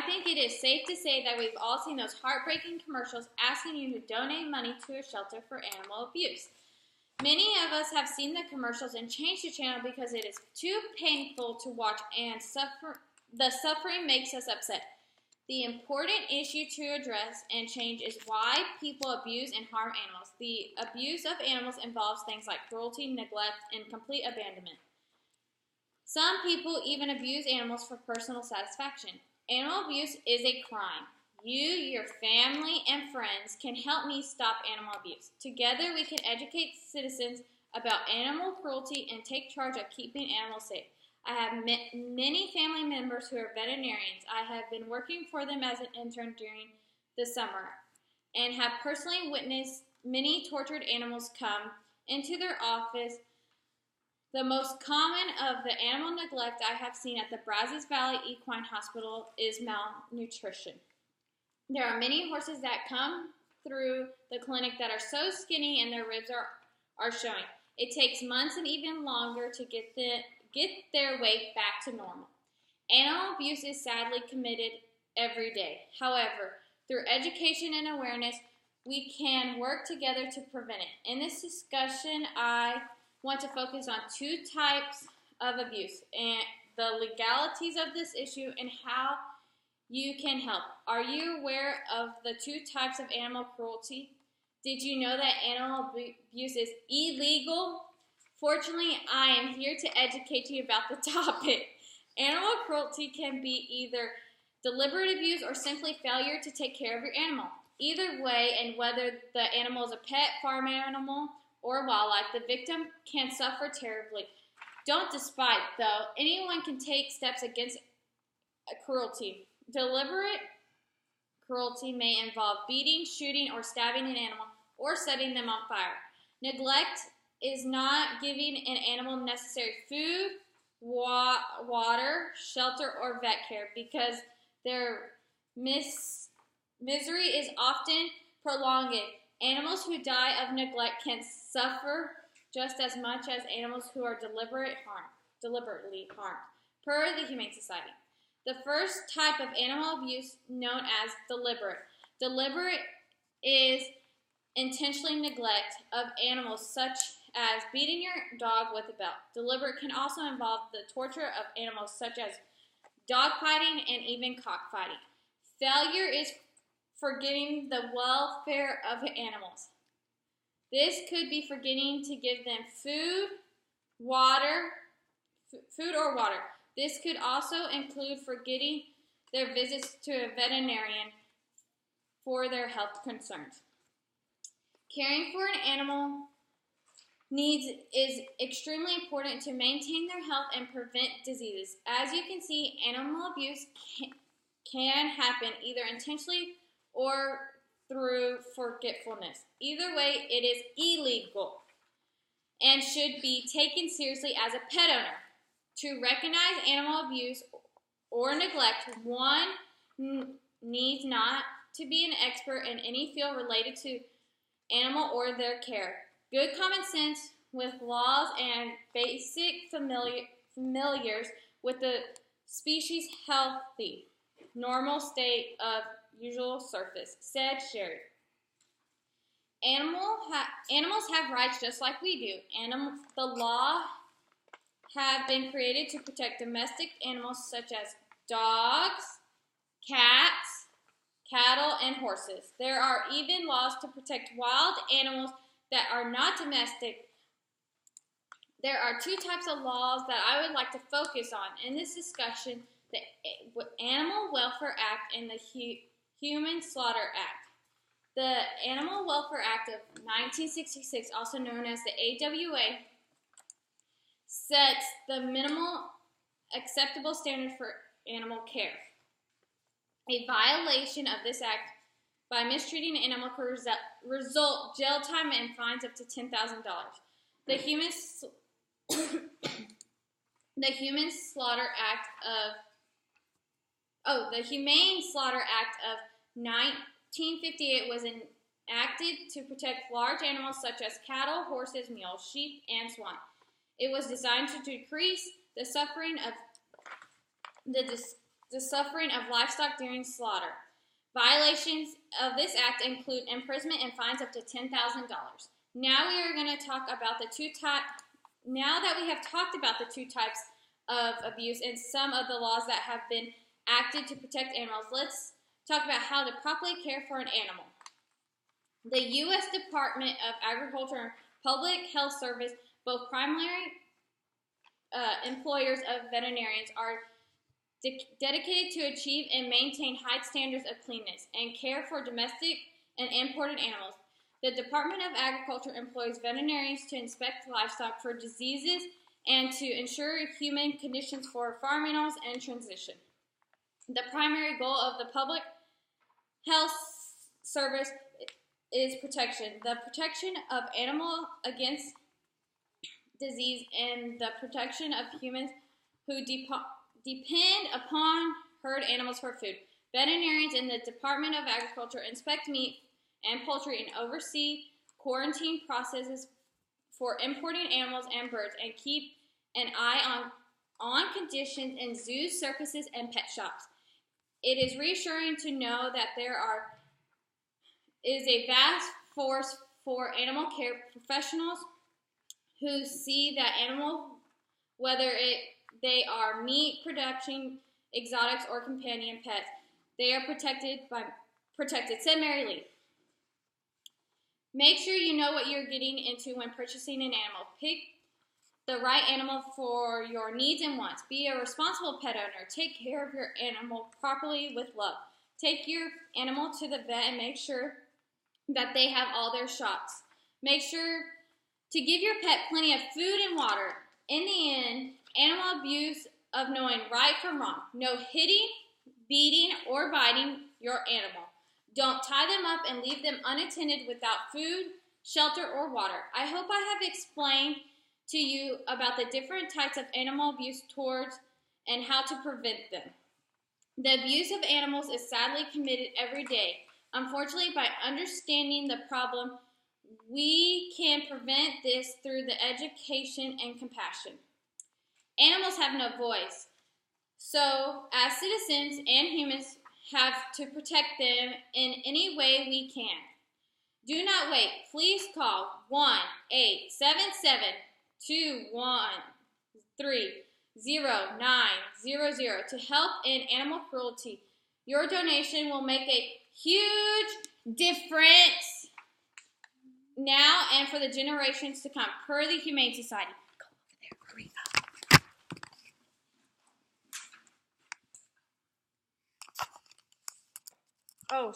think it is safe to say that we've all seen those heartbreaking commercials asking you to donate money to a shelter for animal abuse. Many of us have seen the commercials and changed the channel because it is too painful to watch and the suffering makes us upset. The important issue to address and change is why people abuse and harm animals. The abuse of animals involves things like cruelty, neglect, and complete abandonment. Some people even abuse animals for personal satisfaction. Animal abuse is a crime. You, your family, and friends can help me stop animal abuse. Together, we can educate citizens about animal cruelty and take charge of keeping animals safe. I have many family members who are veterinarians. I have been working for them as an intern during the summer and have personally witnessed many tortured animals come into their office. The most common of the animal neglect I have seen at the Brazos Valley Equine Hospital is malnutrition. There are many horses that come through the clinic that are so skinny and their ribs are showing. It takes months and even longer to get their weight back to normal. Animal abuse is sadly committed every day. However, through education and awareness, we can work together to prevent it. In this discussion, I want to focus on two types of abuse and the legalities of this issue and how you can help. Are you aware of the two types of animal cruelty? Did you know that animal abuse is illegal? Fortunately, I am here to educate you about the topic. Animal cruelty can be either deliberate abuse or simply failure to take care of your animal. Either way, and whether the animal is a pet, farm animal, or wildlife, the victim can suffer terribly. Don't despise, though. Anyone can take steps against cruelty. Deliberate cruelty may involve beating, shooting, or stabbing an animal, or setting them on fire. Neglect is not giving an animal necessary food, water, shelter, or vet care because their misery is often prolonged. Animals who die of neglect can suffer just as much as animals who are deliberately harmed, per the Humane Society. The first type of animal abuse, known as deliberate. Deliberate is intentionally neglect of animals such as beating your dog with a belt. Deliberate can also involve the torture of animals such as dogfighting and even cockfighting. Failure is forgetting the welfare of animals. This could be forgetting to give them food or water. This could also include forgetting their visits to a veterinarian for their health concerns. Caring for an animal needs is extremely important to maintain their health and prevent diseases. As you can see, animal abuse can happen either intentionally or through forgetfulness. Either way, it is illegal and should be taken seriously as a pet owner. To recognize animal abuse or neglect, one needs not to be an expert in any field related to animal or their care. Good common sense with laws and basic familiars with the species' healthy, normal state of usual surface, said Sherry. Animals have rights just like we do. The law have been created to protect domestic animals such as dogs, cats, cattle, and horses. There are even laws to protect wild animals that are not domestic. There are two types of laws that I would like to focus on in this discussion: the Animal Welfare Act and the Human Slaughter Act. The Animal Welfare Act of 1966, also known as the AWA, sets the minimal acceptable standard for animal care. A violation of this act by mistreating an animal could result jail time and fines up to $10,000. The Humane Slaughter Act of 1958 was enacted to protect large animals such as cattle, horses, mules, sheep, and swine. It was designed to decrease the suffering of the the suffering of livestock during slaughter. Violations of this act include imprisonment and fines up to $10,000. Now we are going to talk about the two types. Now that we have talked about the two types of abuse and some of the laws that have been acted to protect animals, let's talk about how to properly care for an animal. The U.S. Department of Agriculture and Public Health Service, both primary employers of veterinarians, are dedicated to achieve and maintain high standards of cleanliness and care for domestic and imported animals. The Department of Agriculture employs veterinarians to inspect livestock for diseases and to ensure human conditions for farm animals and transition. The primary goal of the Public Health Service is protection. The protection of animals against disease and the protection of humans who depend upon herd animals for food. Veterinarians in the Department of Agriculture inspect meat and poultry and oversee quarantine processes for importing animals and birds and keep an eye on conditions in zoos, circuses, and pet shops. It is reassuring to know that there is a vast force for animal care professionals who see that animals, whether they are meat production, exotics, or companion pets, they are protected, said Mary Lee. Make sure you know what you're getting into when purchasing an animal. Pick the right animal for your needs and wants. Be a responsible pet owner. Take care of your animal properly with love. Take your animal to the vet and make sure that they have all their shots. Make sure to give your pet plenty of food and water. In the end, animal abuse of knowing right from wrong. No hitting, beating, or biting your animal. Don't tie them up and leave them unattended without food, shelter, or water. I hope I have explained to you about the different types of animal abuse towards and how to prevent them. The abuse of animals is sadly committed every day. Unfortunately, by understanding the problem, we can prevent this through the education and compassion. Animals have no voice, so as citizens and humans have to protect them in any way we can. Do not wait. Please call 1-877-213-0900 to help end animal cruelty. Your donation will make a huge difference now and for the generations to come, per the Humane Society. Go over there, hurry up. Oh,